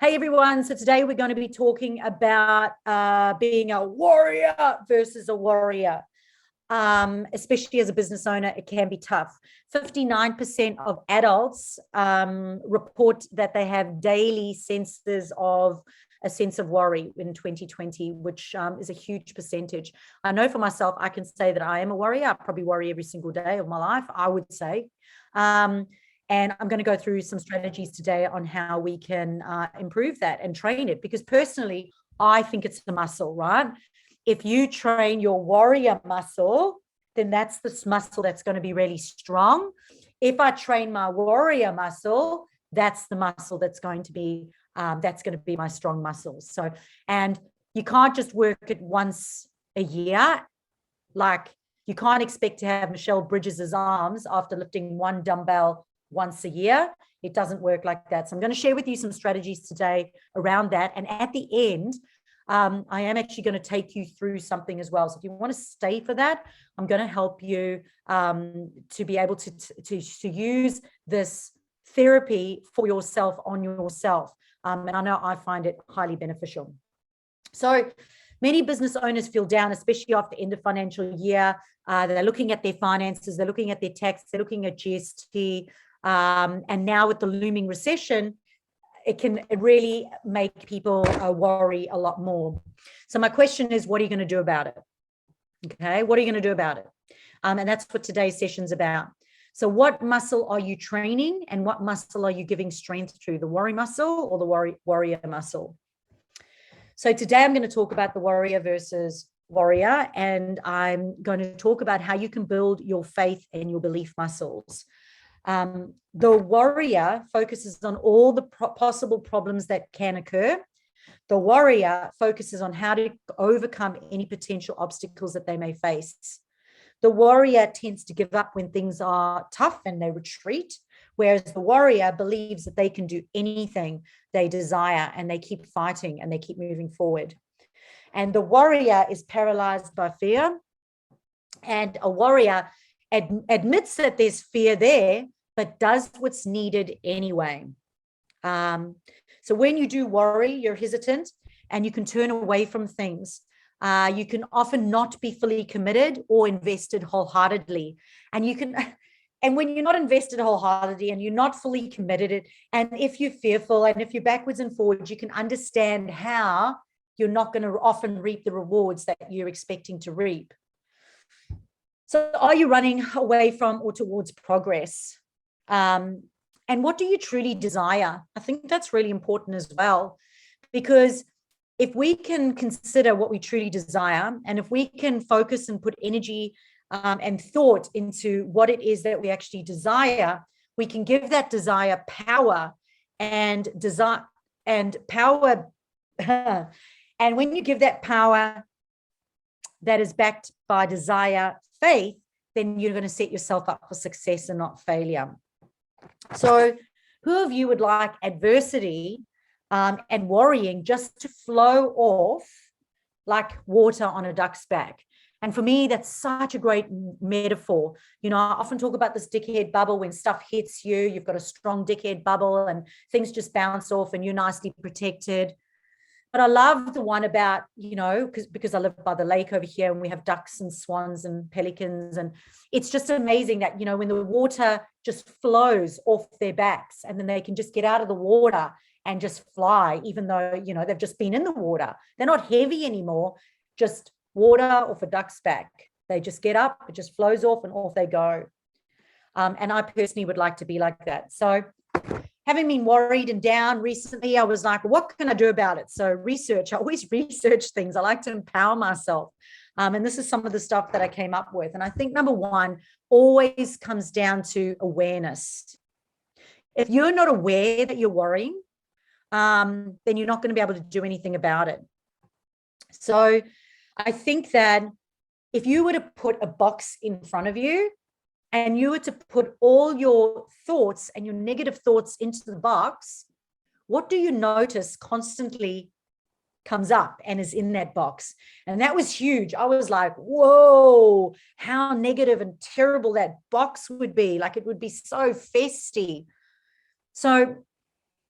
Hey everyone, so today we're going to be talking about being a warrior versus a warrior. Especially as a business owner, it can be tough. 59% of adults report that they have daily senses of a sense of worry in 2020, which is a huge percentage. I know for myself, I can say that I am a worrier. I probably worry every single day of my life, I would say. And I'm going to go through some strategies today on how we can improve that and train it, because personally, I think it's the muscle, right? If you train your warrior muscle, then that's the muscle that's going to be really strong. If I train my warrior muscle, that's the muscle that's going to be my strong muscles. So, and you can't just work it once a year. Like, you can't expect to have Michelle Bridges' arms after lifting one dumbbell once a year. It doesn't work like that. So I'm going to share with you some strategies today around that. And at the end, I am actually going to take you through something as well. So if you want to stay for that, I'm going to help you to be able to use this therapy for yourself on yourself. And I know I find it highly beneficial. So many business owners feel down, especially after the end of financial year. They're looking at their finances, they're looking at their tax, they're looking at GST. And now with the looming recession, it can really make people worry a lot more. So my question is, what are you going to do about it? Okay, what are you going to do about it? And that's what today's session's about. So what muscle are you training, and what muscle are you giving strength to, the worry muscle or the warrior muscle? So today I'm going to talk about the warrior versus warrior, and I'm going to talk about how you can build your faith and your belief muscles. The warrior focuses on all the possible problems that can occur. The warrior focuses on how to overcome any potential obstacles that they may face. The warrior tends to give up when things are tough and they retreat, whereas the warrior believes that they can do anything they desire, and they keep fighting and they keep moving forward. And the warrior is paralyzed by fear, and a warrior admits that there's fear there, but does what's needed anyway. So when you do worry, you're hesitant and you can turn away from things. You can often not be fully committed or invested wholeheartedly. And when you're not invested wholeheartedly and you're not fully committed, and if you're fearful and if you're backwards and forwards, you can understand how you're not going to often reap the rewards that you're expecting to reap. So are you running away from or towards progress? And what do you truly desire? I think that's really important as well, because if we can consider what we truly desire, and if we can focus and put energy and thought into what it is that we actually desire, we can give that desire power and desire and power. And when you give that power that is backed by desire, faith, then you're going to set yourself up for success and not failure. So who of you would like adversity and worrying just to flow off like water on a duck's back? And for me, that's such a great metaphor. You know, I often talk about this dickhead bubble. When stuff hits you, you've got a strong dickhead bubble and things just bounce off and you're nicely protected. But I love the one about, you know, because I live by the lake over here and we have ducks and swans and pelicans. And it's just amazing that, you know, when the water just flows off their backs and then they can just get out of the water and just fly, even though, you know, they've just been in the water. They're not heavy anymore, just water off a duck's back. They just get up, it just flows off and off they go. And I personally would like to be like that. So having been worried and down recently, I was like, what can I do about it? So research, I always research things. I like to empower myself. And this is some of the stuff that I came up with. And I think number one always comes down to awareness. If you're not aware that you're worrying, then you're not going to be able to do anything about it. So I think that if you were to put a box in front of you, and you were to put all your thoughts and your negative thoughts into the box, what do you notice constantly comes up and is in that box? And that was huge. I was like, whoa, how negative and terrible that box would be. Like, it would be so festy. So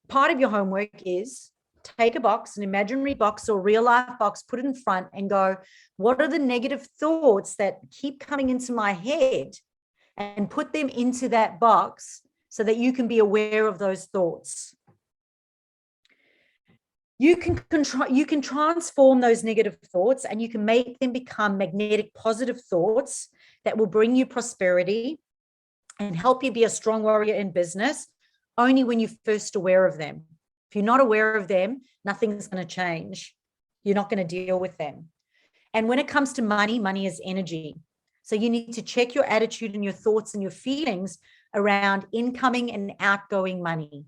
part of your homework is take a box, an imaginary box or real life box, put it in front and go, what are the negative thoughts that keep coming into my head? And put them into that box so that you can be aware of those thoughts. You can transform those negative thoughts and you can make them become magnetic positive thoughts that will bring you prosperity and help you be a strong warrior in business only when you're first aware of them. If you're not aware of them, nothing's going to change. You're not going to deal with them. And when it comes to money, money is energy. So you need to check your attitude and your thoughts and your feelings around incoming and outgoing money.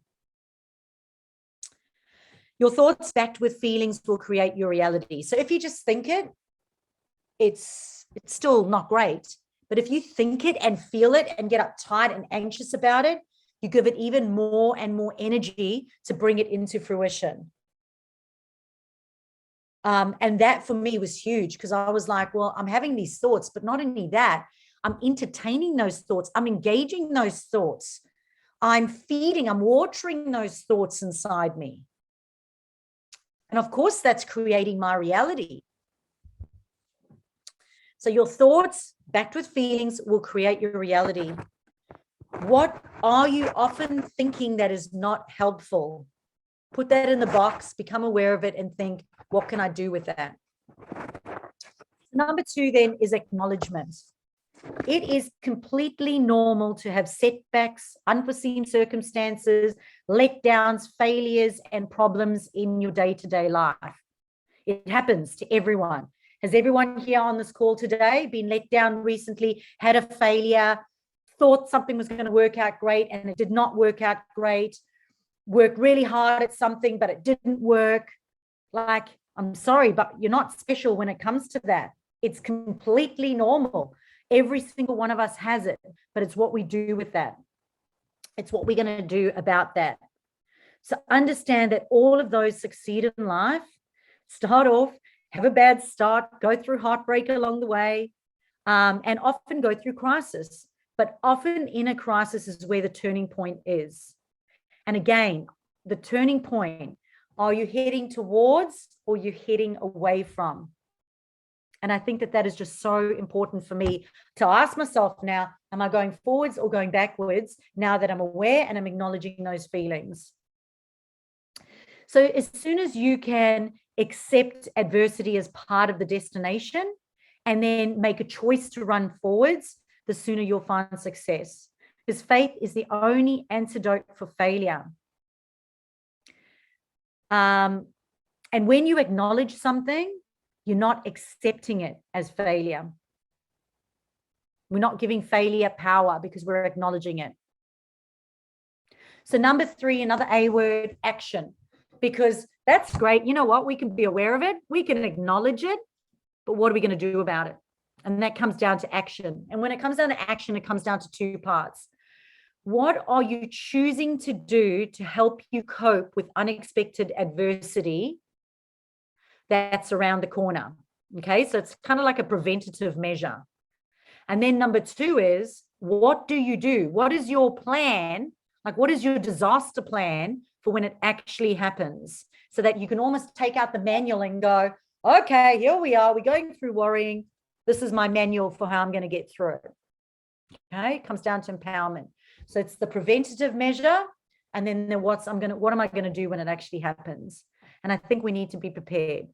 Your thoughts backed with feelings will create your reality. So if you just think it, it's still not great. But if you think it and feel it and get uptight and anxious about it, you give it even more and more energy to bring it into fruition. And that for me was huge because I was like, well, I'm having these thoughts, but not only that, I'm entertaining those thoughts. I'm engaging those thoughts. I'm watering those thoughts inside me. And of course, that's creating my reality. So your thoughts backed with feelings will create your reality. What are you often thinking that is not helpful? Put that in the box, become aware of it and think, what can I do with that? Number 2 then is acknowledgement. It is completely normal to have setbacks, unforeseen circumstances, letdowns, failures, and problems in your day-to-day life. It happens to everyone. Has everyone here on this call today been let down recently, had a failure, thought something was going to work out great and it did not work out great, worked really hard at something, but it didn't work? Like, I'm sorry, but you're not special when it comes to that. It's completely normal. Every single one of us has it, but it's what we do with that. It's what we're going to do about that. So understand that all of those succeed in life, start off, have a bad start, go through heartbreak along the way, and often go through crisis. But often in a crisis is where the turning point is. And again, the turning point, are you heading towards or you're heading away from? And I think that that is just so important for me to ask myself now, am I going forwards or going backwards now that I'm aware and I'm acknowledging those feelings? So as soon as you can accept adversity as part of the destination and then make a choice to run forwards, the sooner you'll find success. Because faith is the only antidote for failure. And when you acknowledge something, you're not accepting it as failure. We're not giving failure power because we're acknowledging it. So number 3, another A word, action. Because that's great. You know what? We can be aware of it. We can acknowledge it. But what are we going to do about it? And that comes down to action. And when it comes down to action, it comes down to 2 parts. What are you choosing to do to help you cope with unexpected adversity that's around the corner? Okay, so it's kind of like a preventative measure. And then number 2 is, what do you do? What is your plan? Like, what is your disaster plan for when it actually happens? So that you can almost take out the manual and go, okay, here we are. We're going through worrying. This is my manual for how I'm going to get through it. Okay, it comes down to empowerment. So it's the preventative measure, and then what am I going to do when it actually happens? And I think we need to be prepared.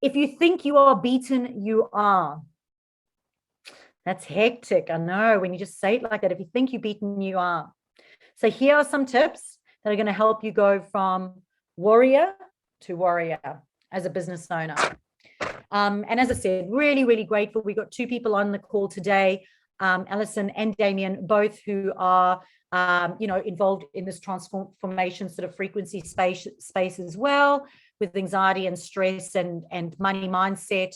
If you think you are beaten, you are. That's hectic. I know, when you just say it like that. If you think you're beaten, you are. So here are some tips that are going to help you go from warrior to warrior as a business owner. And as I said, really, really grateful. We got 2 people on the call today, Alison and Damian, both who are, involved in this transformation sort of frequency space as well, with anxiety and stress and money mindset.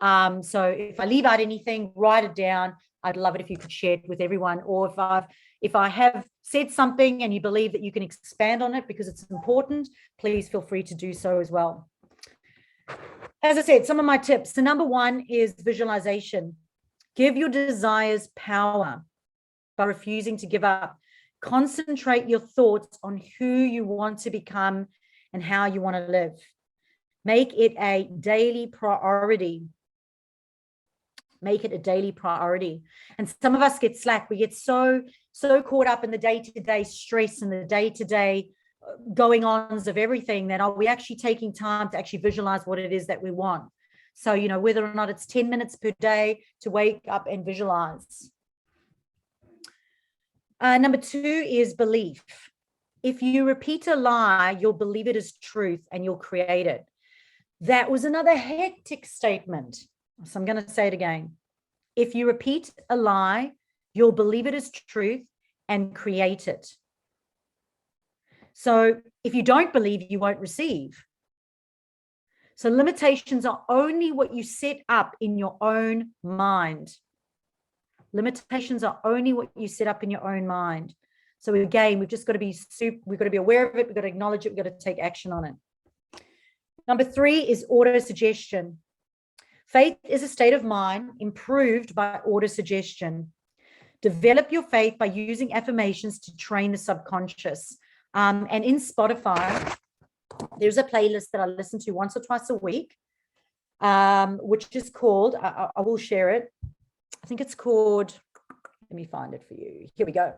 So if I leave out anything, write it down. I'd love it if you could share it with everyone. Or if I have said something and you believe that you can expand on it because it's important, please feel free to do so as well. As I said, some of my tips. So number 1 is visualization. Give your desires power by refusing to give up. Concentrate your thoughts on who you want to become and how you want to live. Make it a daily priority. Make it a daily priority. And some of us get slack. We get so caught up in the day-to-day stress and the day-to-day going ons of everything that are we actually taking time to actually visualize what it is that we want. So, you know, whether or not it's 10 minutes per day to wake up and visualize. Number 2 is belief. If you repeat a lie, you'll believe it as truth and you'll create it. That was another hectic statement. So I'm going to say it again. If you repeat a lie, you'll believe it as truth and create it. So if you don't believe, you won't receive. So limitations are only what you set up in your own mind. Limitations are only what you set up in your own mind. So again, we've just got to be aware of it. We've got to acknowledge it. We've got to take action on it. Number 3 is auto-suggestion. Faith is a state of mind improved by auto-suggestion. Develop your faith by using affirmations to train the subconscious. And in Spotify, there's a playlist that I listen to once or twice a week, which is called, I will share it. I think it's called, let me find it for you. Here we go.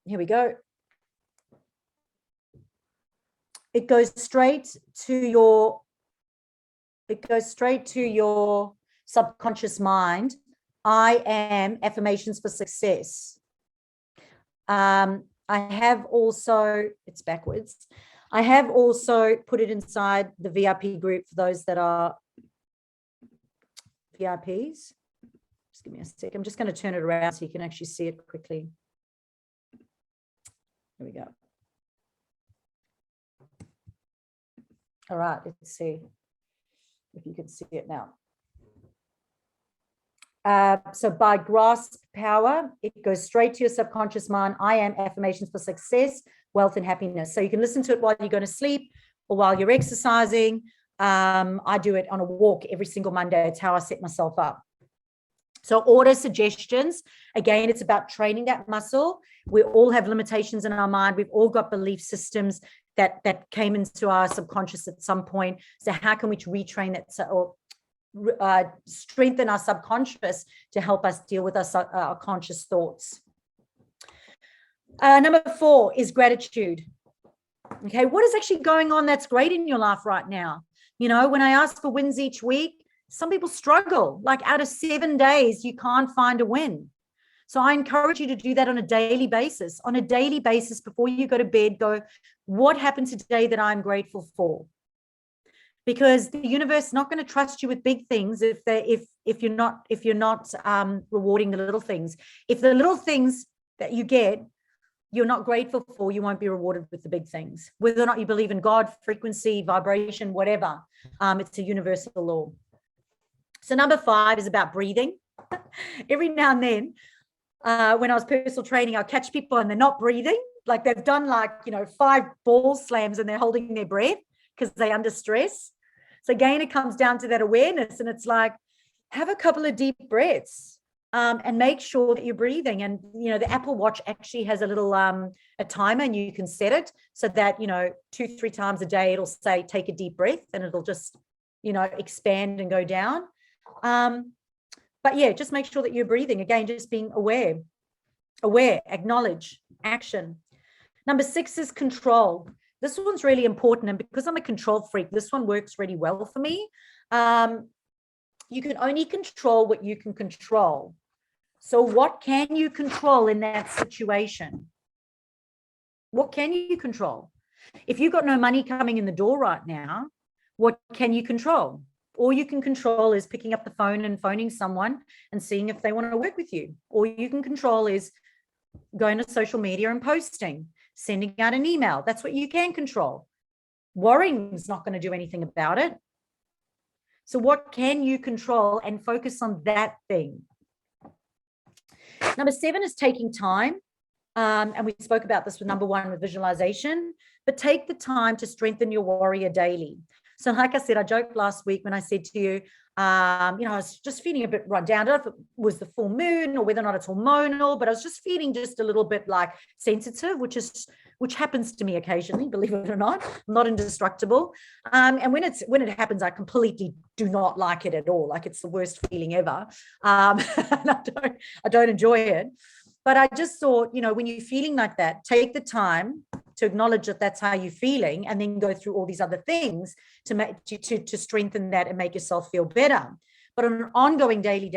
Here we go. It goes straight to your subconscious mind. I am affirmations for success. I have also, it's backwards. I have also put it inside the VIP group for those that are VIPs. Just give me a sec. I'm just going to turn it around so you can actually see it quickly. Here we go. All right, let's see if you can see it now. So by grasp power, it goes straight to your subconscious mind. I am affirmations for success, wealth, and happiness. So you can listen to it while you're going to sleep or while you're exercising. I do it on a walk every single Monday. It's how I set myself up. So auto suggestions, again, it's about training that muscle. We all have limitations in our mind. We've all got belief systems that came into our subconscious at some point. So how can we retrain that or strengthen our subconscious to help us deal with our conscious thoughts? Number 4 is gratitude. Okay, what is actually going on that's great in your life right now? You know, when I ask for wins each week, some people struggle. Like out of 7 days, you can't find a win. So I encourage you to do that on a daily basis. On a daily basis, before you go to bed, go, what happened today that I'm grateful for? Because the universe is not going to trust you with big things if you're not rewarding the little things. If the little things that you get you're not grateful for, you won't be rewarded with the big things. Whether or not you believe in God, frequency, vibration, whatever, it's a universal law. So number 5 is about breathing. Every now and then, when I was personal training, I'll catch people and they're not breathing. Like they've done 5 ball slams and they're holding their breath because they're under stress. So again, it comes down to that awareness, and it's like, have a couple of deep breaths and make sure that you're breathing. And, the Apple Watch actually has a little a timer, and you can set it so that, 2-3 times a day, it'll say, take a deep breath, and it'll just, expand and go down. But yeah, just make sure that you're breathing. Again, just being aware, acknowledge, action. Number 6 is control. This one's really important. And because I'm a control freak, this one works really well for me. You can only control what you can control. So what can you control in that situation? What can you control? If you've got no money coming in the door right now, what can you control? All you can control is picking up the phone and phoning someone and seeing if they want to work with you. All you can control is going to social media and posting, sending out an email. That's what you can control. Worrying is not going to do anything about it. So what can you control, and focus on that thing? Number 7 is taking time. And we spoke about this with number 1 with visualization, but take the time to strengthen your warrior daily. So like I said, I joked last week when I said to you, I was just feeling a bit run down. I don't know if it was the full moon or whether or not it's hormonal, but I was just feeling just a little bit like sensitive, which happens to me occasionally, believe it or not. I'm not indestructible. And when it happens, I completely do not like it at all. Like it's the worst feeling ever. And I don't enjoy it. But I just thought, when you're feeling like that, take the time to acknowledge that that's how you're feeling, and then go through all these other things to strengthen that and make yourself feel better. But on an ongoing daily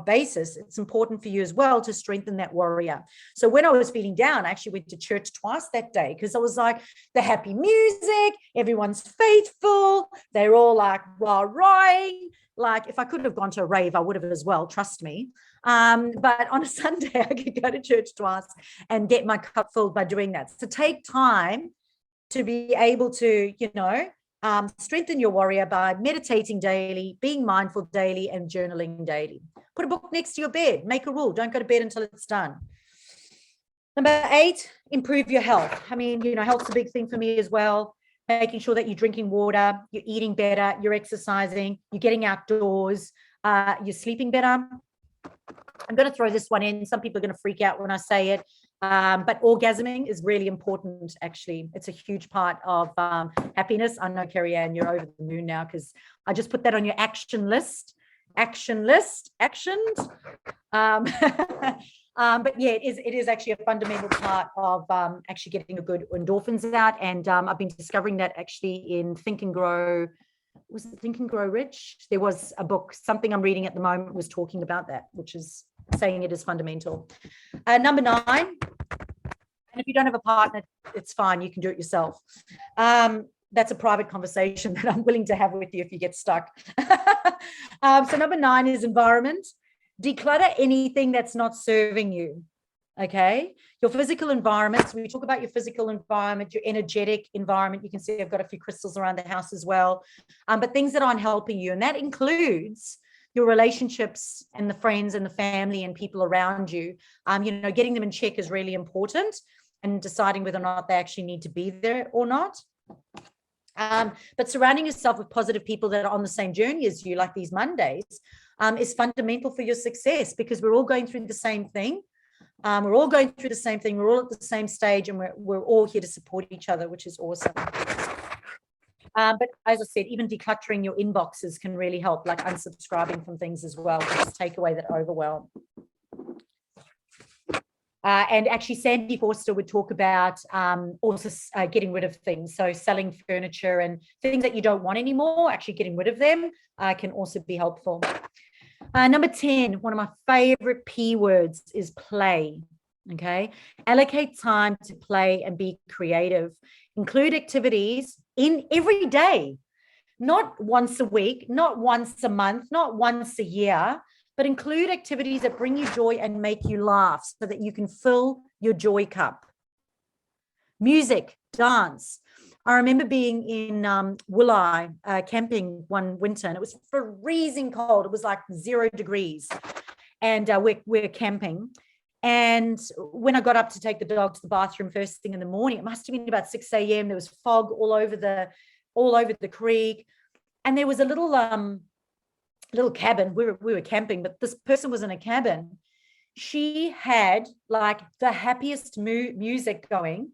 basis, it's important for you as well to strengthen that warrior. So when I was feeling down, I actually went to church twice that day, because I was like, the happy music, everyone's faithful, they're all like rah-rahing. Like if I could have gone to a rave, I would have as well, trust me. But on a Sunday, I could go to church twice and get my cup filled by doing that. So take time to be able to, strengthen your warrior by meditating daily, being mindful daily, and journaling daily. Put a book next to your bed. Make a rule. Don't go to bed until it's done. Number 8, improve your health. I mean, health's a big thing for me as well. Making sure that you're drinking water, you're eating better, you're exercising, you're getting outdoors, you're sleeping better. I'm going to throw this one in. Some people are going to freak out when I say it, but orgasming is really important, actually. It's a huge part of happiness. I know, Carrie-Anne, you're over the moon now, because I just put that on your action list. Actioned. But yeah, it is actually a fundamental part of actually getting a good endorphins out. And I've been discovering that actually in Think and Grow. Was it Think and Grow Rich? There was a book, something I'm reading at the moment was talking about that, which is saying it is fundamental. Number 9, and if you don't have a partner, it's fine. You can do it yourself. That's a private conversation that I'm willing to have with you if you get stuck. So number 9 is environment. Declutter anything that's not serving you. Okay, your physical environment. So we talk about your physical environment, your energetic environment. You can see I've got a few crystals around the house as well, but things that aren't helping you, and that includes your relationships and the friends and the family and people around you. Getting them in check is really important, and deciding whether or not they actually need to be there or not. But surrounding yourself with positive people that are on the same journey as you, like these Mondays, is fundamental for your success, because we're all going through the same thing. We're all going through the same thing. We're all at the same stage, and we're all here to support each other, which is awesome. But as I said, even decluttering your inboxes can really help, like unsubscribing from things as well, to just take away that overwhelm. And actually, Sandy Forster would talk about also getting rid of things. So selling furniture and things that you don't want anymore, actually getting rid of them can also be helpful. Number 10, one of my favorite P words is play. Okay. Allocate time to play and be creative. Include activities in every day, not once a week, not once a month, not once a year, but include activities that bring you joy and make you laugh, so that you can fill your joy cup. Music, dance. I remember being in Worrier camping one winter, and it was freezing cold. It was like 0 degrees, and we're camping. And when I got up to take the dog to the bathroom first thing in the morning, it must have been about 6 a.m. There was fog all over the creek, and there was a little cabin. We were camping, but this person was in a cabin. She had like the happiest music going,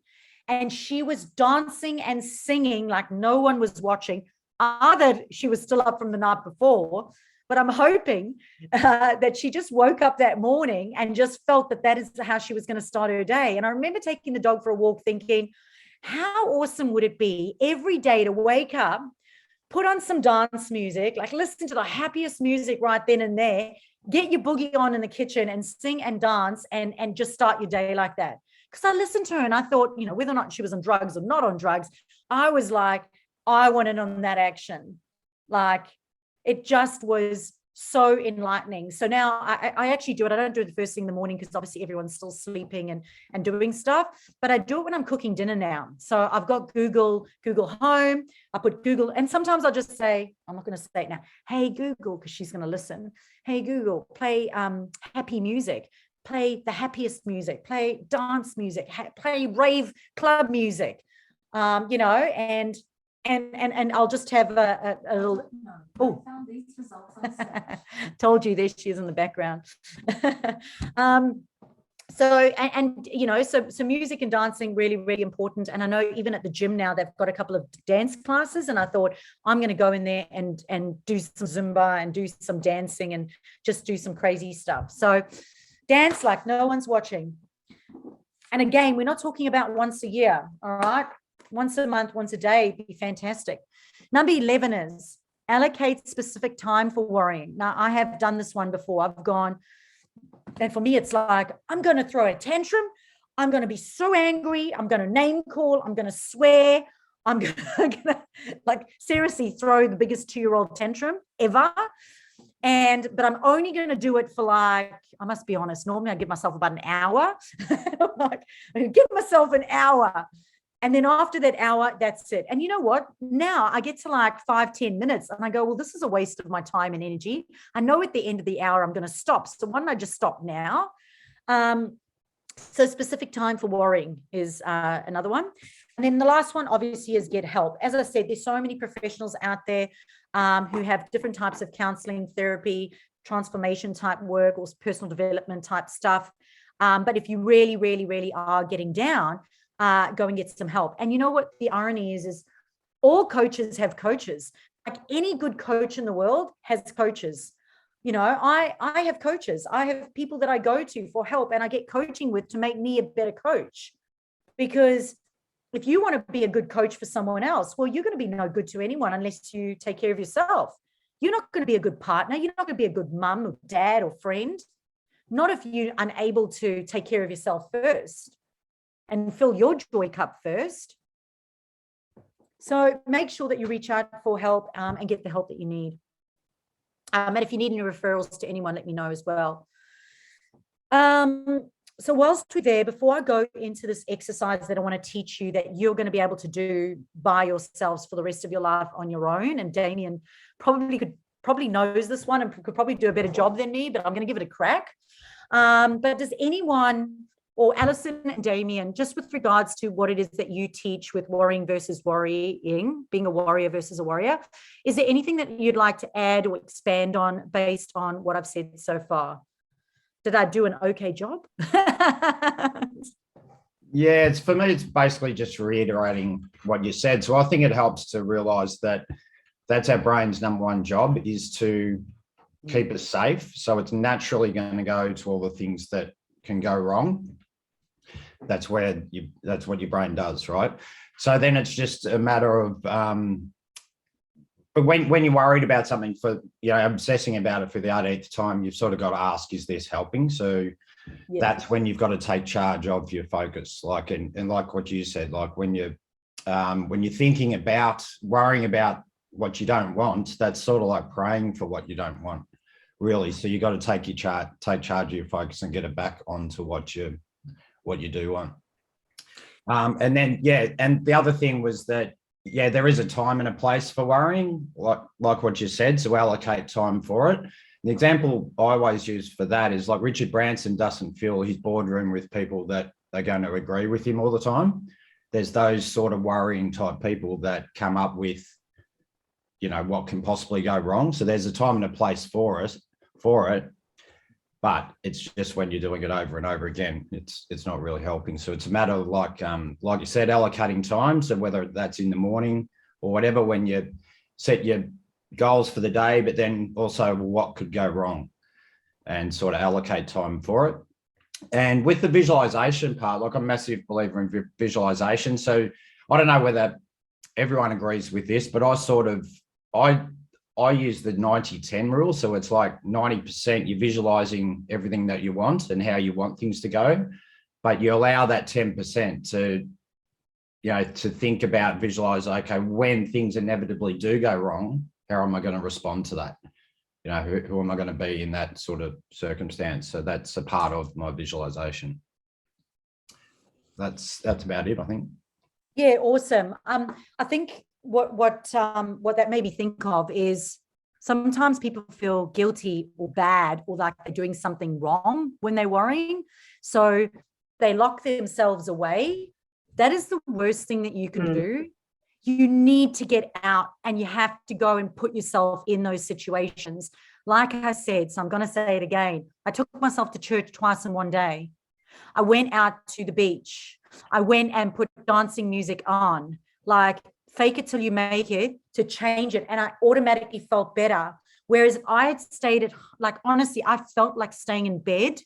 and she was dancing and singing like no one was watching. Either she was still up from the night before, but I'm hoping that she just woke up that morning and just felt that is how she was going to start her day. And I remember taking the dog for a walk thinking, how awesome would it be every day to wake up, put on some dance music, like listen to the happiest music right then and there, get your boogie on in the kitchen and sing and dance and just start your day like that. Because I listened to her and I thought, whether or not she was on drugs or not on drugs, I was like, I wanted on that action. Like, it just was so enlightening. So now I actually do it. I don't do it the first thing in the morning, because obviously everyone's still sleeping and doing stuff, but I do it when I'm cooking dinner now. So I've got Google Home. I put Google, and sometimes I'll just say, I'm not going to say it now, hey Google, because she's going to listen. Hey Google, play happy music, play the happiest music, play dance music, play rave club music, and And I'll just have a little. Oh, found these results on Snapchat. Told you, there she is in the background. So, and you know, so music and dancing really, really important. And I know even at the gym now, they've got a couple of dance classes, and I thought I'm going to go in there and do some Zumba and do some dancing and just do some crazy stuff. So dance like no one's watching. And again, we're not talking about once a year, all right? Once a month, once a day, be fantastic. Number 11 is allocate specific time for worrying. Now, I have done this one before. I've gone, and for me, it's like, I'm going to throw a tantrum. I'm going to be so angry. I'm going to name call. I'm going to swear. I'm going to like seriously throw the biggest 2-year-old tantrum ever. But I'm only going to do it for like, I must be honest, normally I give myself about an hour. Like, I give myself an hour. And then after that hour, that's it. And you know what? Now I get to like 5-10 minutes and I go, well, this is a waste of my time and energy. I know at the end of the hour, I'm going to stop. So why don't I just stop now? So specific time for worrying is another one. And then the last one, obviously, is get help. As I said, there's so many professionals out there who have different types of counseling, therapy, transformation type work, or personal development type stuff. But if you really, really, really are getting down, go and get some help. And you know what the irony is all coaches have coaches. Like any good coach in the world has coaches. You know, I have coaches. I have people that I go to for help and I get coaching with to make me a better coach. Because if you want to be a good coach for someone else, well, you're going to be no good to anyone unless you take care of yourself. You're not going to be a good partner. You're not going to be a good mum or dad or friend. Not if you're unable to take care of yourself first and fill your joy cup first. So make sure that you reach out for help and get the help that you need. And if you need any referrals to anyone, let me know as well. So whilst we're there, before I go into this exercise that I want to teach you that you're going to be able to do by yourselves for the rest of your life on your own, and Damian probably knows this one and could probably do a better job than me, but I'm going to give it a crack. But does anyone, or Alison and Damian, just with regards to what it is that you teach with worrying versus worrying, being a warrior versus a warrior, is there anything that you'd like to add or expand on based on what I've said so far? Did I do an okay job? Yeah, for me, it's basically just reiterating what you said. So I think it helps to realize that that's our brain's number one job, is to keep us safe. So it's naturally going to go to all the things that can go wrong. That's what your brain does, right? So then it's just a matter of, but when you're worried about something, for, you know, obsessing about it for the 18th time, you've sort of got to ask, is this helping? So yeah, that's when you've got to take charge of your focus. Like, and like what you said, like when you're thinking about worrying about what you don't want, that's sort of like praying for what you don't want, really. So you got to take charge of your focus and get it back onto what you do want. And then, yeah, and the other thing was that, yeah, there is a time and a place for worrying, like what you said, so allocate time for it. The example I always use for that is like Richard Branson doesn't fill his boardroom with people that are going to agree with him all the time. There's those sort of worrying type people that come up with, you know, what can possibly go wrong. So there's a time and a place for it, but it's just when you're doing it over and over again, it's not really helping. So it's a matter of like you said, allocating time. So whether that's in the morning or whatever, when you set your goals for the day, but then also what could go wrong, and sort of allocate time for it. And with the visualization part, like I'm a massive believer in visualization. So I don't know whether everyone agrees with this, but I use the 90-10 rule. So it's like 90% you're visualizing everything that you want and how you want things to go, but you allow that 10% to, you know, to think about, visualize, okay, when things inevitably do go wrong, how am I going to respond to that? You know, who am I going to be in that sort of circumstance? So that's a part of my visualization. That's about it, I think. Yeah, awesome. I think what that made me think of is sometimes people feel guilty or bad or like they're doing something wrong when they're worrying. So they lock themselves away. That is the worst thing that you can do. You need to get out and you have to go and put yourself in those situations. Like I said, so I'm going to say it again. I took myself to church twice in one day. I went out to the beach. I went and put dancing music on, like fake it till you make it, to change it. And I automatically felt better. Whereas if I had stayed at, like, honestly, I felt like staying in bed.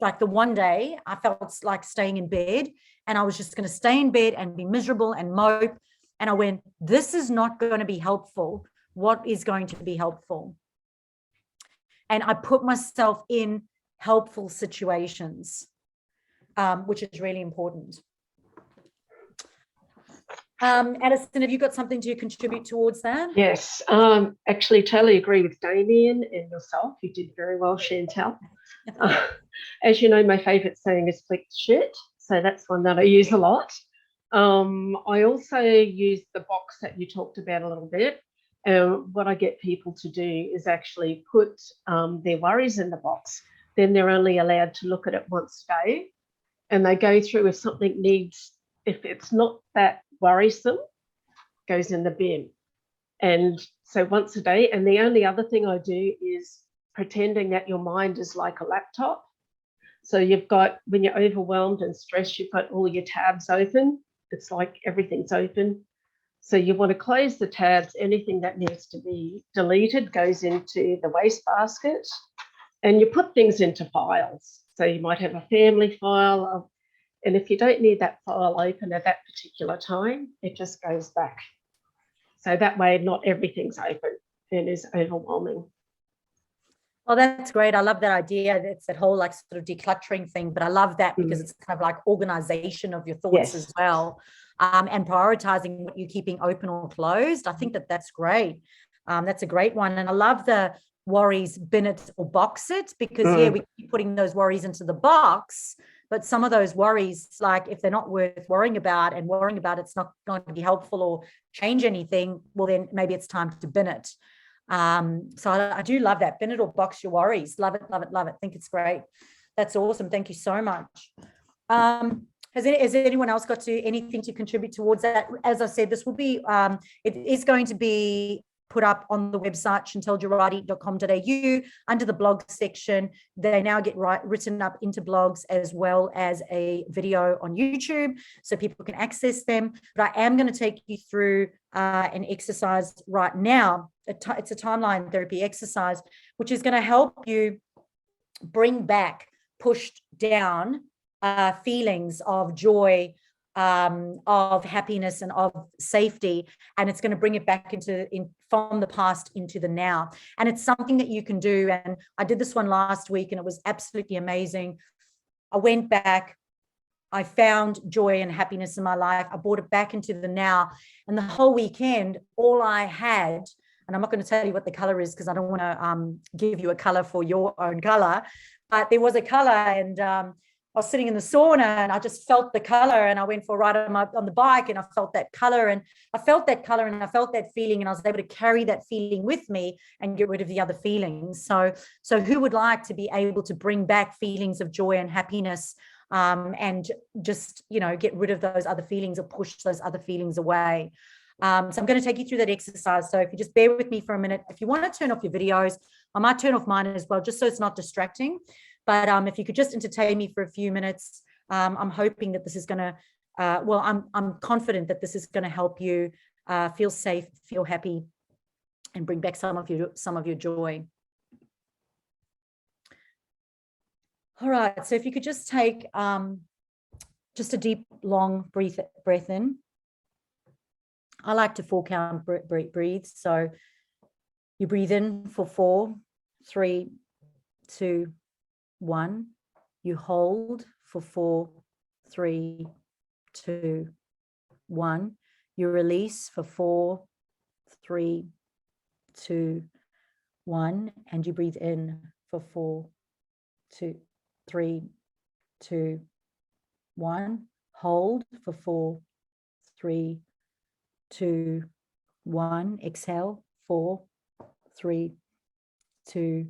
Like the one day I felt like staying in bed, and I was just going to stay in bed and be miserable and mope. And I went, this is not going to be helpful. What is going to be helpful? And I put myself in helpful situations, which is really important. Alison, have you got something to contribute towards that? Yes, actually totally agree with Damian and yourself. You did very well, Chantal. As you know, my favourite saying is flick shit. So that's one that I use a lot. I also use the box that you talked about a little bit. What I get people to do is actually put their worries in the box. Then they're only allowed to look at it once a day. And they go through if something needs, if it's not that worrisome, goes in the bin. And so once a day. And the only other thing I do is pretending that your mind is like a laptop. So you've got, when you're overwhelmed and stressed, you've got all your tabs open. It's like everything's open. So you want to close the tabs. Anything that needs to be deleted goes into the wastebasket, and you put things into files. So you might have a family file, and if you don't need that file open at that particular time, it just goes back. So that way, not everything's open and is overwhelming. Well, that's great. I love that idea. It's that whole like sort of decluttering thing, but I love that because it's kind of like organization of your thoughts as well, and prioritizing what you're keeping open or closed. I think that that's great. That's a great one. And I love the worries, bin it or box it, because we keep putting those worries into the box, but some of those worries, like if they're not worth worrying about and worrying about it's not going to be helpful or change anything, well, then maybe it's time to bin it. So I do love that. Bin it or box your worries. Love it, love it, love it. Think it's great. That's awesome. Thank you so much. Has anyone else got anything to contribute towards that? As I said, this will be, it is going to be put up on the website, chantalgerardy.com.au, under the blog section. They now get written up into blogs as well as a video on YouTube, so people can access them. But I am going to take you through an exercise right now. It's a timeline therapy exercise, which is going to help you bring back pushed down feelings of joy, of happiness and of safety, and it's going to bring it back from the past into the now. And it's something that you can do. And I did this one last week and it was absolutely amazing. I went back, I found joy and happiness in my life. I brought it back into the now. And the whole weekend, all I had, and I'm not going to tell you what the color is because I don't want to give you a color for your own color, but there was a color, and I was sitting in the sauna and I just felt the color, and I went for a ride on the bike and I felt that color, and I felt that color and I felt that feeling, and I was able to carry that feeling with me and get rid of the other feelings. So who would like to be able to bring back feelings of joy and happiness, and just, get rid of those other feelings or push those other feelings away? So I'm going to take you through that exercise. So if you just bear with me for a minute, if you want to turn off your videos, I might turn off mine as well, just so it's not distracting. But if you could just entertain me for a few minutes, I'm hoping that this is going to, I'm confident that this is going to help you feel safe, feel happy, and bring back some of your joy. All right. So if you could just take just a deep, long breath in. I like to 4 count breathe. So you breathe in for 4, 3, 2, 1. You hold for 4, 3, 2, 1. You release for 4, 3, 2, 1. And you breathe in for 4, 2, 3, 2, 1. Hold for 4, 3, 2, 1. Exhale, 4, 3, 2,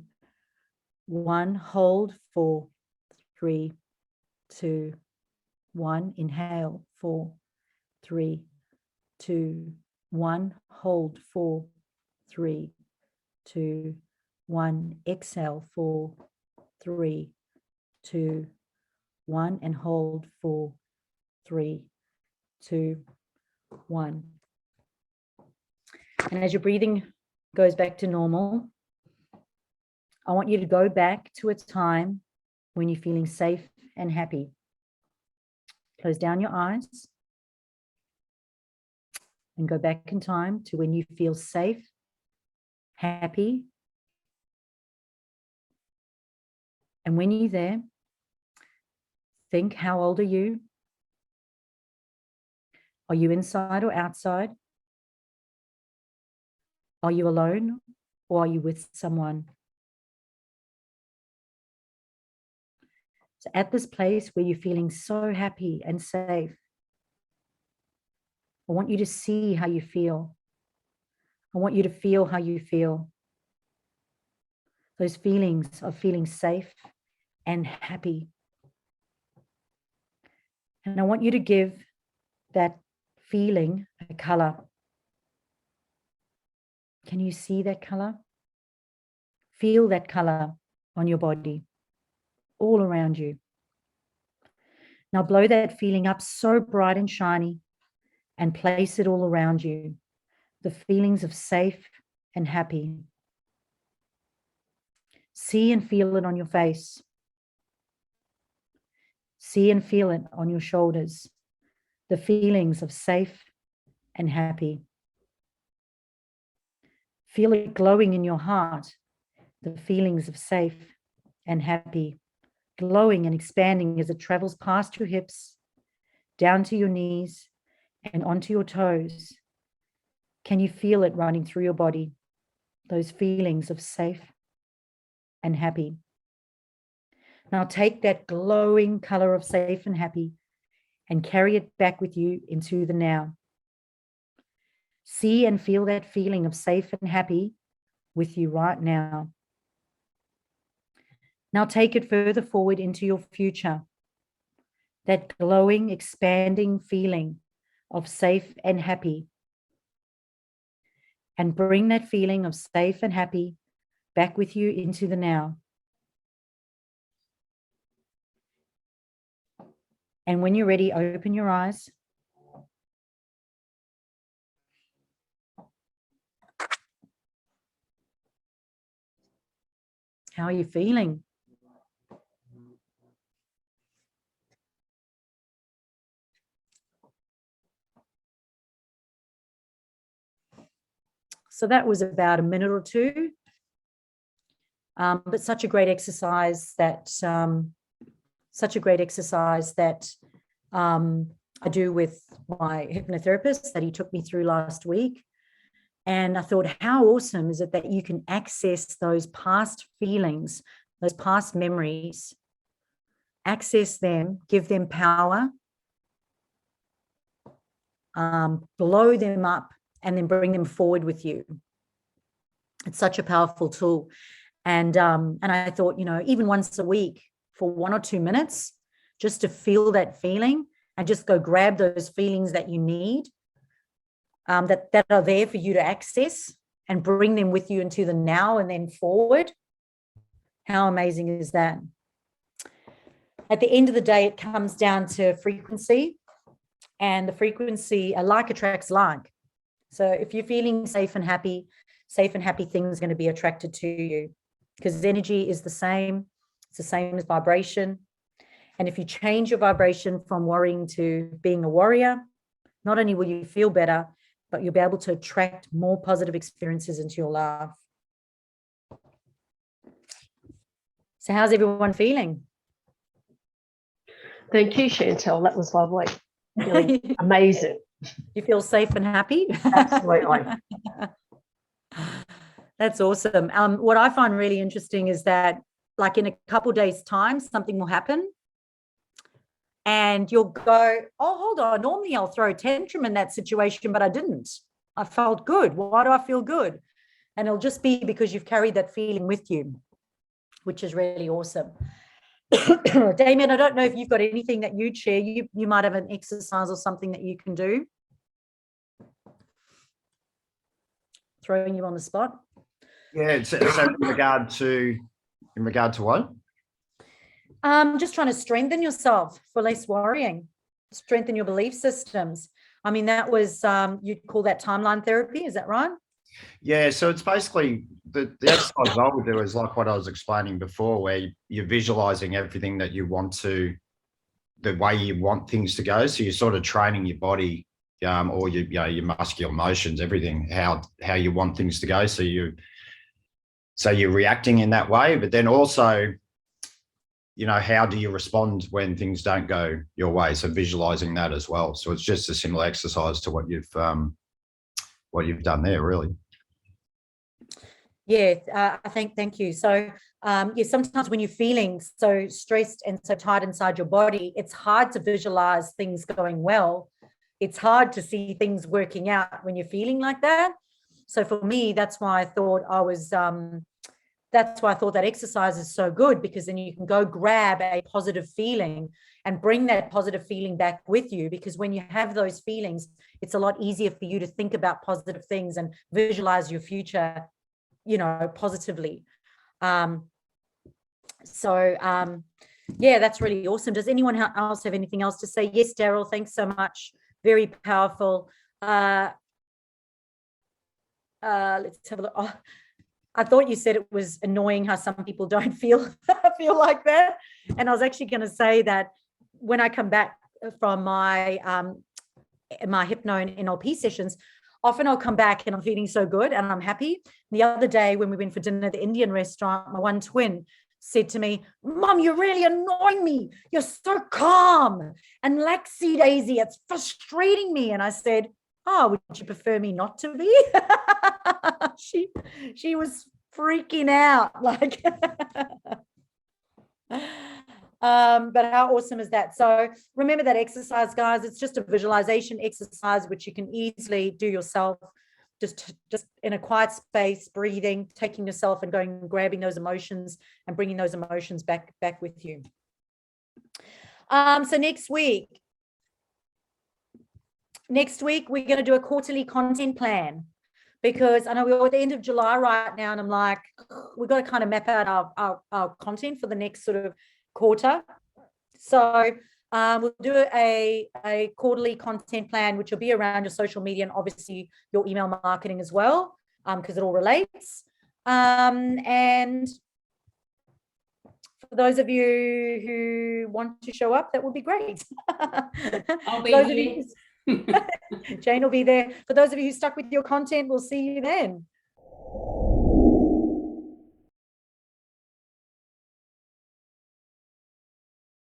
1. Hold, 4, 3, 2, 1. Inhale, 4, 3, 2, 1. Hold 4, 3, 2, 1. Exhale 4, 3, 2, 1. And hold 4, 3, 2, 1. And as your breathing goes back to normal, I want you to go back to a time when you're feeling safe and happy. Close down your eyes and go back in time to when you feel safe, happy. And when you're there, think, how old are you? Are you inside or outside? Are you alone or are you with someone? So at this place where you're feeling so happy and safe, I want you to see how you feel. I want you to feel how you feel. Those feelings of feeling safe and happy. And I want you to give that feeling a color. Can you see that color? Feel that color on your body, all around you. Now blow that feeling up so bright and shiny and place it all around you. The feelings of safe and happy. See and feel it on your face. See and feel it on your shoulders. The feelings of safe and happy. Feel it glowing in your heart. The feelings of safe and happy. Glowing and expanding as it travels past your hips, down to your knees and onto your toes. Can you feel it running through your body? Those feelings of safe and happy. Now take that glowing color of safe and happy and carry it back with you into the now. See and feel that feeling of safe and happy with you right now. Now take it further forward into your future. That glowing, expanding feeling of safe and happy. And bring that feeling of safe and happy back with you into the now. And when you're ready, open your eyes. How are you feeling? So that was about a minute or two, but such a great exercise that I do with my hypnotherapist that he took me through last week. And I thought, how awesome is it that you can access those past feelings, those past memories, access them, give them power, blow them up, and then bring them forward with you. It's such a powerful tool. And I thought, even once a week for 1 or 2 minutes, just to feel that feeling and just go grab those feelings that you need, that are there for you to access and bring them with you into the now and then forward. How amazing is that? At the end of the day, it comes down to frequency, and the frequency, like attracts like. So if you're feeling safe and happy things are going to be attracted to you, because energy is the same. It's the same as vibration. And if you change your vibration from worrying to being a warrior, not only will you feel better, but you'll be able to attract more positive experiences into your life. So how's everyone feeling? Thank you, Chantal. That was lovely. Feeling amazing. You feel safe and happy? Absolutely. That's awesome. What I find really interesting is that, like, in a couple of days' time, something will happen and you'll go, oh, hold on, normally I'll throw a tantrum in that situation, but I didn't. I felt good. Why do I feel good? And it'll just be because you've carried that feeling with you, which is really awesome. Damian, I don't know if you've got anything that you'd share. You might have an exercise or something that you can do. throwing you on the spot. Yeah, so in regard to what? Just trying to strengthen yourself for less worrying, strengthen your belief systems. I mean, that was, you'd call that timeline therapy, is that right? Yeah, so it's basically the exercise I would do is like what I was explaining before, where you're visualizing everything that you want to, the way you want things to go. So you're sort of training your body, or your muscular motions, everything, how you want things to go. So you're reacting in that way, but then also, how do you respond when things don't go your way? So visualizing that as well. So it's just a similar exercise to what you've done there, really. Yeah, thank you. So, sometimes when you're feeling so stressed and so tight inside your body, it's hard to visualize things going well. It's hard to see things working out when you're feeling like that. So for me, that's why I thought that exercise is so good, because then you can go grab a positive feeling and bring that positive feeling back with you, because when you have those feelings, it's a lot easier for you to think about positive things and visualize your future, positively. Yeah, that's really awesome. Does anyone else have anything else to say? Yes, Daryl, thanks so much. Very powerful. Let's have a look. Oh, I thought you said it was annoying how some people don't feel like that. And I was actually going to say that when I come back from my hypno and NLP sessions, often I'll come back and I'm feeling so good and I'm happy. The other day when we went for dinner at the Indian restaurant, my one twin said to me, "Mom, you're really annoying me. You're so calm and laxy daisy. It's frustrating me." And I said, "Oh, would you prefer me not to be?" She was freaking out, like. But how awesome is that? So remember that exercise, guys. It's just a visualization exercise which you can easily do yourself, just in a quiet space, breathing, taking yourself and going and grabbing those emotions and bringing those emotions back with you. So next week we're going to do a quarterly content plan, because I know we're at the end of July right now, and I'm like, we've got to kind of map out our content for the next sort of quarter. So we'll do a quarterly content plan, which will be around your social media and obviously your email marketing as well, because it all relates. And for those of you who want to show up, that would be great. I'll be those here. of you, Jane will be there. For those of you who stuck with your content, we'll see you then.